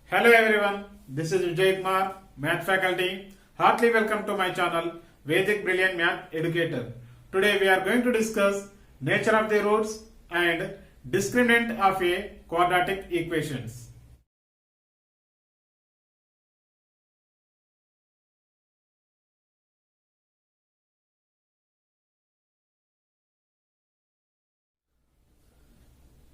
Hello everyone, this is Vijay Kumar, Math faculty. Heartily welcome to my channel, Vedic Brilliant Math Educator. Today we are going to discuss nature of the roots and discriminant of a quadratic equations.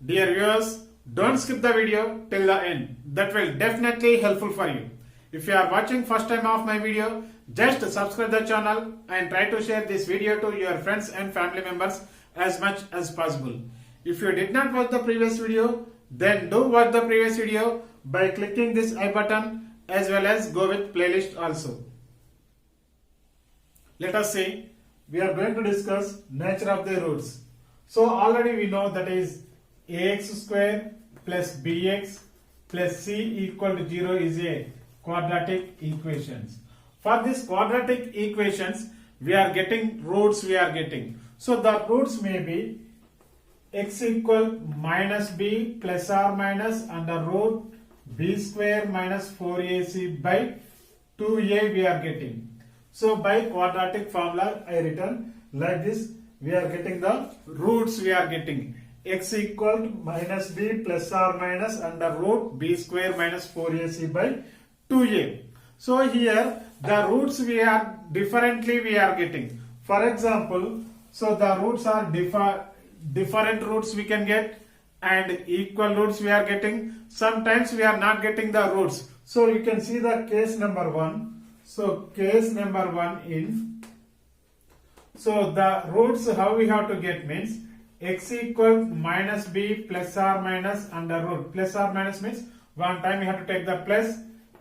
Dear viewers, don't skip the video till the end. That will definitely helpful for you. If you are watching first time of my video, just subscribe the channel and try to share this video to your friends and family members as much as possible. If you did not watch the previous video, then do watch the previous video by clicking this I button as well as go with playlist also. Let us see, we are going to discuss nature of the roots. So already we know that is ax square plus bx plus c equal to 0 is a quadratic equations. For this quadratic equations, we are getting roots So the roots may be x equal minus b plus or minus under root b square minus 4ac by 2a we are getting. So by quadratic formula I written like this, we are getting the roots x equal to minus b plus or minus under root b square minus 4ac by 2a. So here the roots we are getting. For example, so the roots are different roots we can get and equal roots we are getting. Sometimes we are not getting the roots. So you can see the case number 1. So case number 1 in. So the roots how we have to get means x equal minus b plus or minus under root. Plus or minus means one time you have to take the plus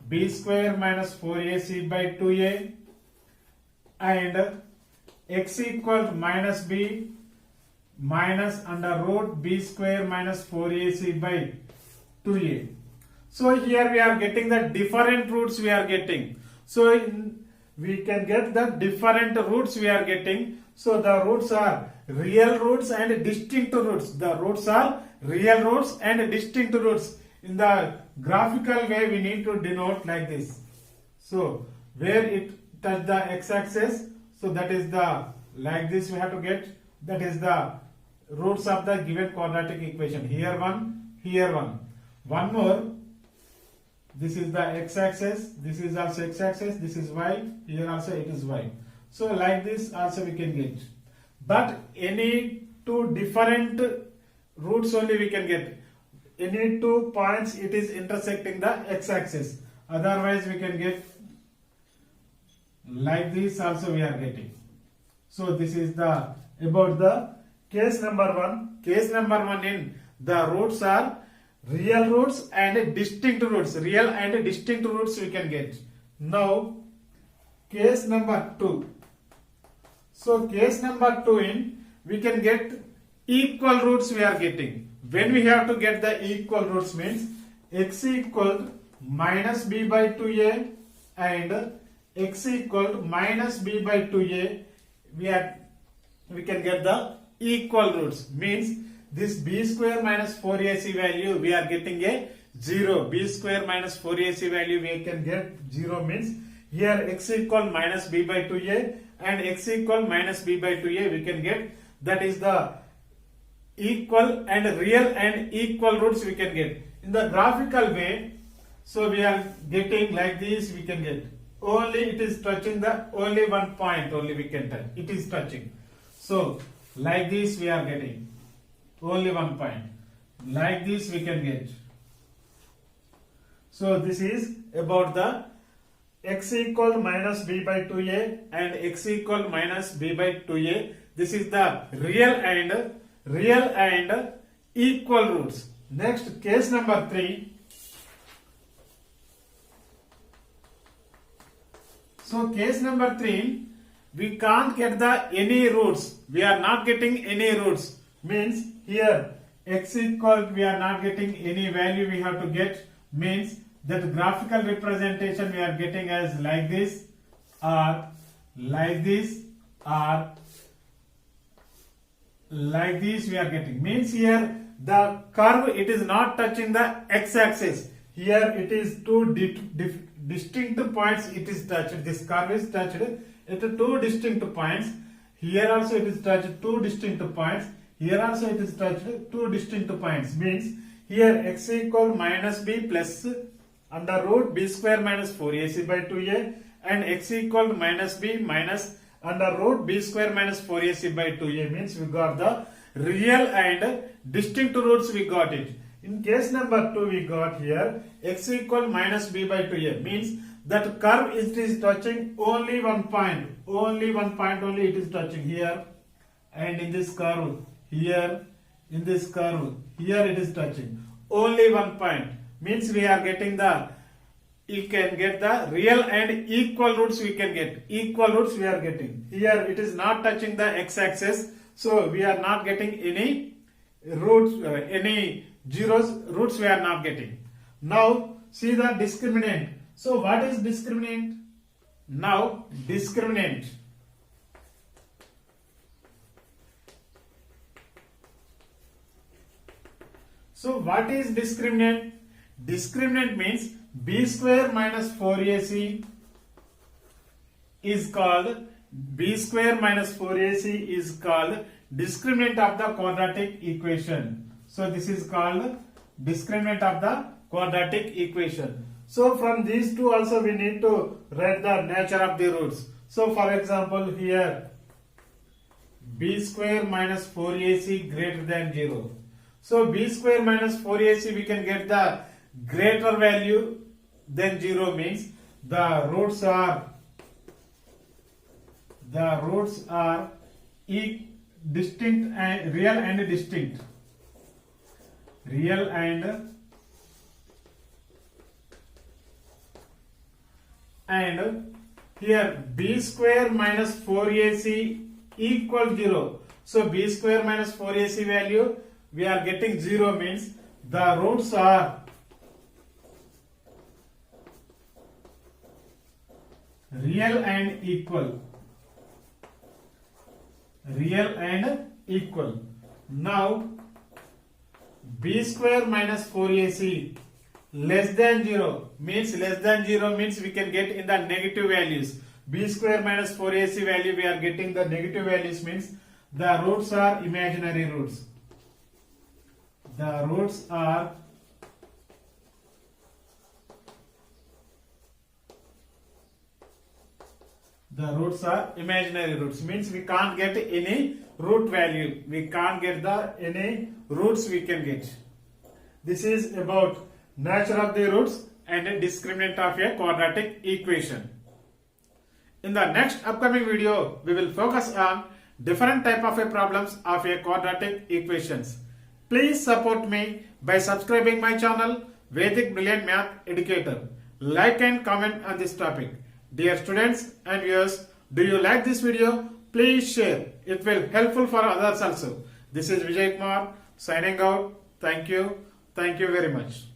b square minus 4ac by 2a and x equal minus b minus under root b square minus 4ac by 2a. So here we are getting the different roots we are getting. So we can get the different roots we are getting. So the roots are real roots and distinct roots. The roots are real roots and distinct roots. In the graphical way we need to denote like this. So where it touch the x-axis, so that is the like this we have to get, that is the roots of the given quadratic equation. Here one, here one. One more, this is the x-axis, this is also x-axis, this is y, here also it is y. So like this also we can get. But any two different roots only we can get. Any 2 points it is intersecting the x-axis. Otherwise we can get like this also we are getting. So this is the about the case number 1. Case number 1 in the roots are real roots and distinct roots. Real and distinct roots we can get. Now case number 2. So case number 2 in we can get equal roots we are getting. When we have to get the equal roots means x equal minus b by 2a and x equal minus b by 2a we can get the equal roots. Means this b square minus 4ac value we are getting a 0. B square minus 4ac value we can get 0 means here x equal minus b by 2a and x equal minus b by 2a we can get, that is the equal and real and equal roots we can get. In the graphical way, so we are getting like this we can get. Only it is touching the only one point only we can touch. It is touching. So like this we are getting. Only one point. Like this we can get. So this is about the x equal minus b by 2a and x equal minus b by 2a. This is the real and equal roots. Next case number 3. So case number 3, we can't get the any roots. We are not getting any roots. Means here x equal we are not getting any value we have to get. Means that graphical representation we are getting as like this or like this or like this we are getting. Means here the curve it is not touching the x-axis. here it is two distinct points it is touched. This curve is touched at two distinct points. Here also it is touched two distinct points. Here also it is touched two distinct points. Means here x equal minus b plus under root b square minus 4ac by 2a and x equal minus b minus under root b square minus 4ac by 2a. Means we got the real and distinct roots, we got it. In case number 2 we got here x equal minus b by 2a. Means that curve it is touching only one point. Only one point only it is touching here, and in this curve here, in this curve here it is touching only one point. Means we are getting the, you can get the real and equal roots, we can get equal roots we are getting. Here it is not touching the x-axis, so we are not getting any roots, any zeros roots we are not getting. Now see the discriminant. So what is discriminant? Now discriminant. So what is discriminant? Discriminant means b square minus 4ac is called, b square minus 4ac is called discriminant of the quadratic equation. So this is called discriminant of the quadratic equation. So from these two also we need to write the nature of the roots. So for example here b square minus 4ac greater than 0. So b square minus 4ac we can get the greater value than 0, means the roots are distinct and real and distinct. Real and here b square minus 4ac equal 0. So b square minus 4ac value we are getting 0, means the roots are real and equal. Real and equal. Now b square minus 4ac less than 0 means we can get in the negative values. B square minus 4ac value we are getting the negative values, means the roots are imaginary roots. The roots are imaginary roots, means we can't get any root value. We can't get any roots we can get. This is about nature of the roots and a discriminant of a quadratic equation. In the next upcoming video, we will focus on different type of a problems of a quadratic equations. Please support me by subscribing my channel Vedic Brilliant Math Educator. Like and comment on this topic. Dear students and viewers, do you like this video? Please share. It will helpful for others also. This is Vijay Kumar signing out. Thank you. Thank you very much.